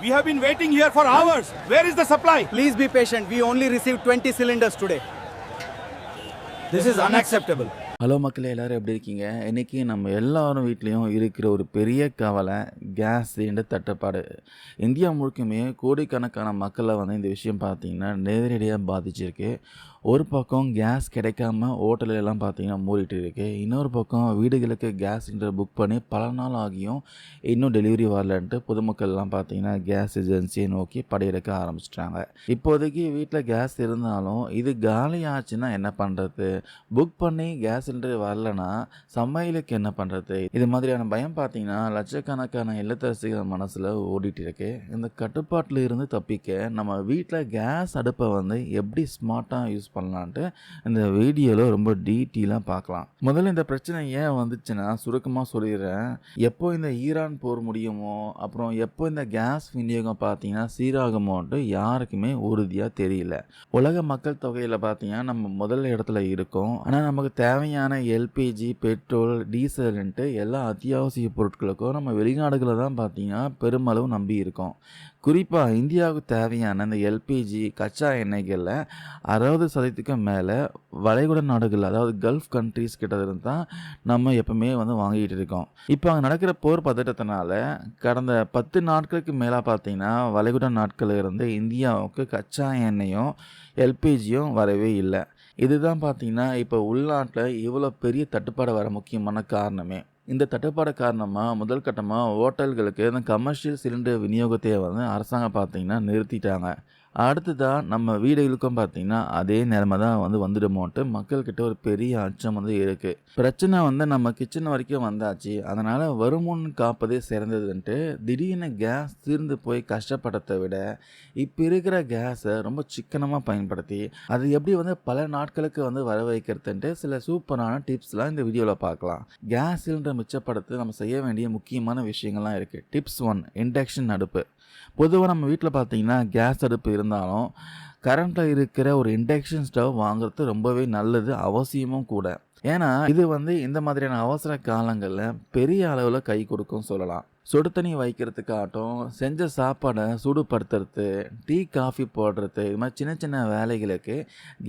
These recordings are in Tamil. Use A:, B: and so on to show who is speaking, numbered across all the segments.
A: We have been waiting here for hours. Where is the supply?
B: Please be patient. We only received 20 cylinders today. This is unacceptable.
C: Hello மக்களே, எல்லோரும் எப்படி இருக்கீங்க? இன்றைக்கி நம்ம எல்லாரும் வீட்லேயும் இருக்கிற ஒரு பெரிய கவலை கேஸ் சிலிண்டர் தட்டுப்பாடு. இந்தியா முழுக்குமே கோடிக்கணக்கான மக்களை வந்து இந்த விஷயம் பார்த்திங்கன்னா நேரடியாக பாதிச்சிருக்கு. ஒரு பக்கம் கேஸ் கிடைக்காம ஹோட்டலெல்லாம் பார்த்திங்கன்னா மூடிட்டு இருக்குது. இன்னொரு பக்கம் வீடுகளுக்கு கேஸ் சிலிண்டர் புக் பண்ணி பல நாள் ஆகியும் இன்னும் டெலிவரி வரலன்ட்டு பொதுமக்கள்லாம் பார்த்திங்கன்னா கேஸ் ஏஜென்சியை நோக்கி படையெடுக்க ஆரம்பிச்சிட்டாங்க. இப்போதைக்கு வீட்டில் கேஸ் இருந்தாலும் இது காலி ஆச்சுன்னா என்ன பண்ணுறது? புக் பண்ணி கேஸ் சிலிண்டர் வரலன்னா சமையலுக்கு என்ன பண்ணுறது? இது மாதிரியான பயம் பார்த்திங்கன்னா லட்சக்கணக்கான இல்லத்தரசிகள் மனசில் ஓடிட்டு இருக்கு. இந்த கட்டுப்பாட்டில் இருந்து தப்பிக்க நம்ம வீட்டில் கேஸ் அடுப்பை வந்து எப்படி ஸ்மார்ட்டாக யூஸ் பண்ணலான்ட்டு இந்த வீடியோவில் ரொம்ப டீட்டெயிலாக பார்க்கலாம். முதல்ல இந்த பிரச்சனை ஏன் வந்துச்சுன்னா சுருக்கமாக சொல்லிடுறேன். எப்போ இந்த ஈரான் போர் முடியுமோ, அப்புறம் எப்போ இந்த கேஸ் விநியோகம் பார்த்தீங்கன்னா சீராகுமோன்ட்டு யாருக்குமே உறுதியாக தெரியல. உலக மக்கள் தொகையில் பார்த்தீங்கன்னா நம்ம முதல் இடத்துல இருக்கோம். ஆனால் நமக்கு தேவையான எல்பிஜி, பெட்ரோல், டீசல்ன்ட்டு எல்லா அத்தியாவசிய பொருட்களுக்கும் நம்ம வெளிநாடுகளை தான் பார்த்தீங்கன்னா பெருமளவு நம்பி இருக்கோம். குறிப்பாக இந்தியாவுக்கு தேவையான இந்த எல்பிஜி கச்சா எண்ணெய்களில் 60% மேலே வளைகுடா நாடுகள், அதாவது கல்ஃப் கண்ட்ரீஸ் கிட்ட இருந்து தான் நம்ம எப்பவுமே வந்து வாங்கிட்டு இருக்கோம். இப்போ அங்கே நடக்கிற போர் பதட்டத்தினால கடந்த 10 நாட்களுக்கு மேலே பார்த்தீங்கன்னா வளைகுடா நாட்களில் இருந்து இந்தியாவுக்கு கச்சா எண்ணெயும் எல்பிஜியும் வரவே இல்லை. இதுதான் பார்த்தீங்கன்னா இப்போ உள்நாட்டில் இவ்வளோ பெரிய தட்டுப்பாடு வர முக்கியமான காரணமே. இந்த தட்டுப்பாடு காரணமாக முதல் கட்டமாக ஹோட்டல்களுக்கு இந்த கமர்ஷியல் சிலிண்டர் விநியோகத்தை வந்து அரசாங்கம் பார்த்திங்கன்னா நிறுத்திட்டாங்க. அடுத்ததாக நம்ம வீடுகளுக்கும் பார்த்திங்கன்னா அதே நிலைமை தான் வந்து வந்துடுமோன்ட்டு மக்கள்கிட்ட ஒரு பெரிய அச்சம் வந்து இருக்குது. பிரச்சனை வந்து நம்ம கிச்சன் வரைக்கும் வந்தாச்சு, அதனால் வருமுன் காப்பதே சிறந்ததுன்ட்டு திடீர்னு கேஸ் தீர்ந்து போய் கஷ்டப்படத்தை விட இப்போ இருக்கிற கேஸை ரொம்ப சிக்கனமாக பயன்படுத்தி அது எப்படி வந்து பல நாட்களுக்கு வந்து வர வைக்கிறதுன்ட்டு சில சூப்பரான டிப்ஸ்லாம் இந்த வீடியோவில் பார்க்கலாம். கேஸ் சிலிண்டர் மிச்சப்படுத்த நம்ம செய்ய வேண்டிய முக்கியமான விஷயங்கள்லாம் இருக்குது. டிப்ஸ் 1, இண்டக்ஷன் அடுப்பு. பொதுவாக நம்ம வீட்டில் பார்த்தீங்கன்னா கேஸ் அடுப்பு இருந்தாலும் கரண்ட்டில் இருக்கிற ஒரு இண்டக்ஷன் ஸ்டவ் வாங்குறது ரொம்பவே நல்லது, அவசியமும் கூட. ஏன்னா இது வந்து இந்த மாதிரியான அவசர காலங்களில் பெரிய அளவில் கை கொடுக்கும் சொல்லலாம். சுடு தண்ணி வைக்கிறதுக்காகட்டும், செஞ்ச சாப்பாடை சூடுபடுத்துறது, டீ காஃபி போடுறது, இது மாதிரி சின்ன சின்ன வேலைகளுக்கு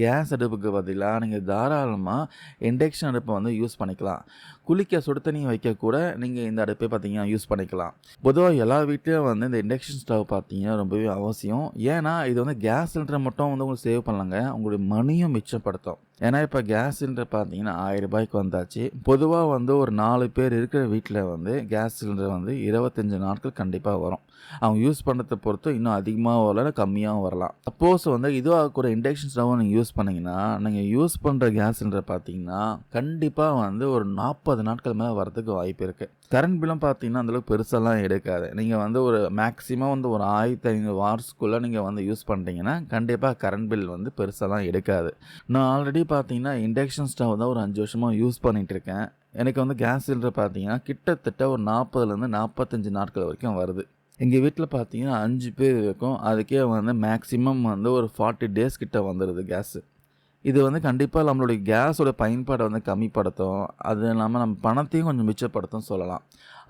C: கேஸ் அடுப்புக்கு பதிலாக நீங்கள் தாராளமாக இண்டக்ஷன் அடுப்பை வந்து யூஸ் பண்ணிக்கலாம். குளிக்க சுடு தண்ணி வைக்கக்கூட நீங்கள் இந்த அடுப்பை பார்த்தீங்கன்னா யூஸ் பண்ணிக்கலாம். பொதுவாக எல்லா வீட்லேயும் வந்து இந்த இண்டக்ஷன் ஸ்டவ் பார்த்தீங்கன்னா ரொம்பவே அவசியம். ஏன்னா இது வந்து கேஸ் சிலிண்டரை மட்டும் வந்து உங்களுக்கு சேவ் பண்ணலாங்க, உங்களுடைய மணியும் மிச்சப்படுத்தும். ஏன்னா இப்போ கேஸ் சிலிண்டர் பார்த்தீங்கன்னா 1000 ரூபாய்க்கு வந்தாச்சு. பொதுவாக வந்து ஒரு 4 பேர் இருக்கிற வீட்டில் வந்து கேஸ் சிலிண்டர் வந்து 25 நாட்கள் கண்டிப்பாக வரும். அவங்க யூஸ் பண்ணுறதை பொறுத்து இன்னும் அதிகமாக வரல, கம்மியாகவும் வரலாம். சப்போஸ் வந்து இதுவாக கூட இண்டக்ஷன் ஸ்டவ்வை நீங்கள் யூஸ் பண்ணிங்கன்னா நீங்கள் யூஸ் பண்ணுற கேஸ் சிலிண்டர் பார்த்தீங்கன்னா கண்டிப்பாக வந்து ஒரு 40 நாட்கள் மேலே வரதுக்கு வாய்ப்பு இருக்குது. கரண்ட் பில்லும் பார்த்தீங்கன்னா அந்தளவுக்கு பெருசெல்லாம் எடுக்காது. நீங்கள் வந்து ஒரு மேக்ஸிமம் வந்து ஒரு 1500 வாட்ஸ்க்குள்ளே நீங்கள் வந்து யூஸ் பண்ணிட்டீங்கன்னா கண்டிப்பாக கரண்ட் பில் வந்து பெருசெல்லாம் எடுக்காது. நான் ஆல்ரெடி பார்த்தீங்கன்னா இண்டக்ஷன் ஸ்டவ் தான் ஒரு 5 வருஷமாக யூஸ் பண்ணிகிட்டு இருக்கேன். எனக்கு வந்து கேஸ் சிலிண்டர் பார்த்தீங்கன்னா கிட்டத்தட்ட ஒரு 40லேருந்து 45 நாட்கள் வரைக்கும் வருது. எங்கள் வீட்டில் பார்த்தீங்கன்னா 5 பேர் இருக்கும். அதுக்கே வந்து மேக்ஸிமம் வந்து ஒரு 40 டேஸ் கிட்ட வந்துடுது கேஸு. இது வந்து கண்டிப்பாக நம்மளுடைய கேஸோட பயன்பாடை வந்து கம்மிப்படுத்தும். அது இல்லாமல் நம்ம பணத்தையும் கொஞ்சம் மிச்சப்படுத்தும் சொல்லலாம்.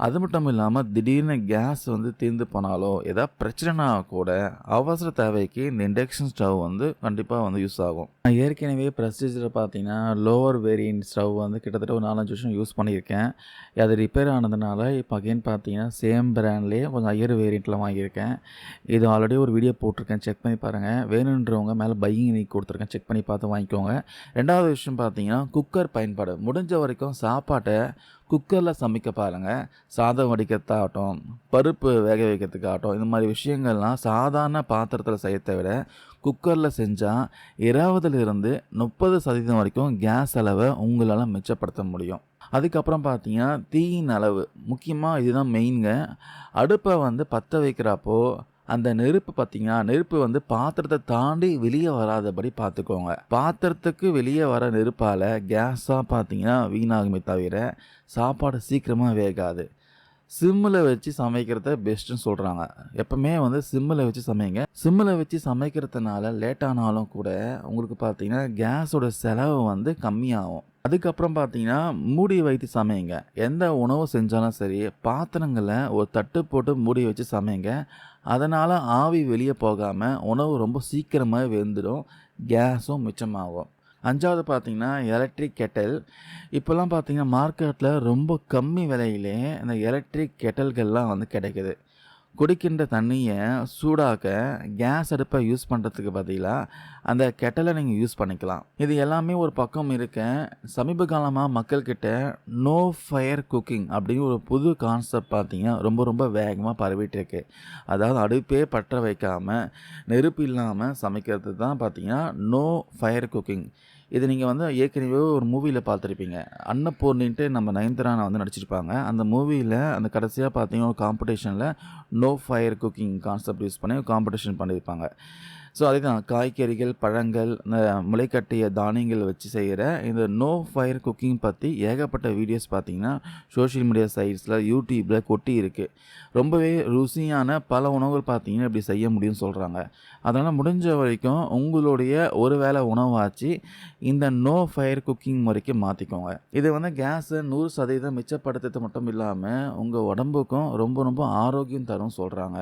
C: அது மட்டும் இல்லாமல் திடீர்னு கேஸ் வந்து தீர்ந்து போனாலோ ஏதாவது பிரச்சனைனா கூட அவசர தேவைக்கு இந்த இண்டக்ஷன் ஸ்டவ் வந்து கண்டிப்பாக வந்து யூஸ் ஆகும். நான் ஏற்கனவே ப்ரெஸ்டீஜில் பார்த்தீங்கன்னா லோவர் வேரியன்ட் ஸ்டவ் வந்து கிட்டத்தட்ட ஒரு 4-5 வருஷம் யூஸ் பண்ணியிருக்கேன். அது ரிப்பேர் ஆனதுனால இப்போ அகைன் பார்த்தீங்கன்னா சேம் பிராண்ட்லேயே கொஞ்சம் ஹையர் வேரியண்ட்டில் வாங்கியிருக்கேன். இது ஆல்ரெடி ஒரு வீடியோ போட்டிருக்கேன், செக் பண்ணி பாருங்கள். வேணுன்றவங்க மேலே பையிங் லிங்க் கொடுத்துருக்கேன், செக் பண்ணி பார்த்து வாங்கிக்கோங்க. ரெண்டாவது விஷயம் பார்த்தீங்கன்னா குக்கர் பயன்பாடு. முடிஞ்ச வரைக்கும் சாப்பாட்டை குக்கரில் சமைக்க பாருங்கள். சாதம் வடிக்கிறதாகட்டும், பருப்பு வேக வைக்கிறதுக்காகட்டும், இந்த மாதிரி விஷயங்கள்லாம் சாதாரண பாத்திரத்தில் செய்யறதை விட குக்கரில் செஞ்சால் 20லிருந்து 30% வரைக்கும் கேஸ் அளவை உங்களால் மிச்சப்படுத்த முடியும். அதுக்கப்புறம் பார்த்தீங்கன்னா தீயின் அளவு முக்கியமாக, இதுதான் மெயினுங்க. அடுப்பை வந்து பற்ற வைக்கிறப்போ அந்த நெருப்பு பார்த்தீங்கன்னா நெருப்பு வந்து பாத்திரத்தை தாண்டி வெளியே வராதபடி பார்த்துக்கோங்க. பாத்திரத்துக்கு வெளியே வர நெருப்பால் கேஸாக பார்த்தீங்கன்னா வீணாகுமே தவிர சாப்பாடு சீக்கிரமாக வேகாது. சிம்மில் வச்சு சமைக்கிறத பெஸ்ட்டுன்னு சொல்கிறாங்க. எப்பவுமே வந்து சிம்மில் வச்சு சமைங்க. சிம்மில் வச்சு சமைக்கிறதுனால லேட்டானாலும் கூட உங்களுக்கு பார்த்தீங்கன்னா கேஸோட செலவு வந்து கம்மியாகும். அதுக்கப்புறம் பார்த்தீங்கன்னா மூடி வைத்து சமைங்க. எந்த உணவு செஞ்சாலும் சரி பாத்திரங்களை ஒரு தட்டு போட்டு மூடி வச்சு சமைங்க. அதனால் ஆவி வெளியே போகாமல் உணவு ரொம்ப சீக்கிரமாக வெந்துடும், கேஸும் மிச்சமாகும். 5வது பார்த்தீங்கன்னா எலக்ட்ரிக் கெட்டில். இப்போல்லாம் பார்த்தீங்கன்னா மார்க்கெட்டில் ரொம்ப கம்மி விலையிலே இந்த எலக்ட்ரிக் கெட்டில்கள்லாம் வந்து கிடைக்குது. குடிக்கின்ற தண்ணியை சூடாக்க கேஸ் அடுப்பை யூஸ் பண்ணுறதுக்கு பதிலாக அந்த கெட்டலை நீங்கள் யூஸ் பண்ணிக்கலாம். இது எல்லாமே ஒரு பக்கம் இருக்க, சமீப காலமாக மக்கள்கிட்ட நோ ஃபயர் குக்கிங் அப்படின்னு ஒரு புது கான்செப்ட் பார்த்தீங்கன்னா ரொம்ப வேகமாக பரவிட்டு இருக்கு. அதாவது அடுப்பே பற்ற வைக்காமல் நெருப்பு இல்லாமல் சமைக்கிறது தான் பார்த்தீங்கன்னா நோ ஃபயர் குக்கிங். இது நீங்கள் வந்து ஏற்கனவே ஒரு மூவியில் பார்த்துருப்பீங்க. அன்னபூர்ணின்ட்டு நம்ம நயன்தாரா வந்து நடிச்சிருப்பாங்க. அந்த மூவியில் அந்த கடைசியாக பார்த்தீங்கன்னா ஒரு காம்படிஷனில் no fire cooking concept use பண்ணி காம்படிஷன் பண்ணியிருப்பாங்க. ஸோ அதுதான் காய்கறிகள், பழங்கள், இந்த முளைக்கட்டிய தானியங்கள் வச்சு செய்கிற இந்த நோ ஃபயர் குக்கிங் பற்றி ஏகப்பட்ட வீடியோஸ் பார்த்தீங்கன்னா சோஷியல் மீடியா சைட்ஸில், யூடியூப்பில் கொட்டி இருக்குது. ரொம்பவே ருசியான பல உணவுகள் பார்த்தீங்கன்னா இப்படி செய்ய முடியும்னு சொல்கிறாங்க. அதனால் முடிஞ்ச வரைக்கும் உங்களுடைய ஒரு வேளை உணவாச்சு இந்த நோ ஃபயர் குக்கிங் முறைக்கு மாற்றிக்கோங்க. இது வந்து கேஸை 100% மிச்சப்படுத்துறது மட்டும் இல்லாமல் உங்கள் உடம்புக்கும் ரொம்ப ஆரோக்கியம் தரும் சொல்கிறாங்க.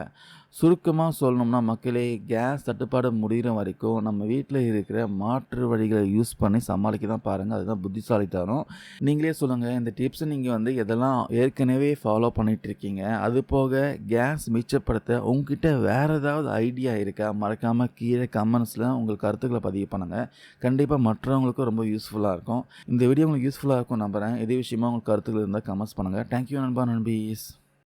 C: சுருக்கமாக சொல்லணும்னா மக்களே, கேஸ் தட்டுப்பாடு முடிகிற வரைக்கும் நம்ம வீட்டில் இருக்கிற மாற்று வழிகளை யூஸ் பண்ணி சமாளிக்க தான் பாருங்கள். அதுதான் புத்திசாலித்தனம். நீங்களே சொல்லுங்கள், இந்த டிப்ஸை நீங்கள் வந்து எதெல்லாம் ஏற்கனவே ஃபாலோ பண்ணிகிட்டு இருக்கீங்க? அது போக கேஸ் மிச்சப்படுத்த உங்ககிட்ட வேறு ஏதாவது ஐடியா இருக்கா? மறக்காமல் கீழே கமெண்ட்ஸில் உங்கள் கருத்துக்களை பதிவு பண்ணுங்கள். கண்டிப்பாக மற்றவங்களுக்கும் ரொம்ப யூஸ்ஃபுல்லாக இருக்கும். இந்த வீடியோ உங்களுக்கு யூஸ்ஃபுல்லாக இருக்கும் நம்புகிறேன். இதே விஷயமா உங்களுக்கு கருத்துக்கள் இருந்தால் கமெண்ட்ஸ் பண்ணுங்கள். தேங்க்யூ நண்பா, நண்பீஸ்.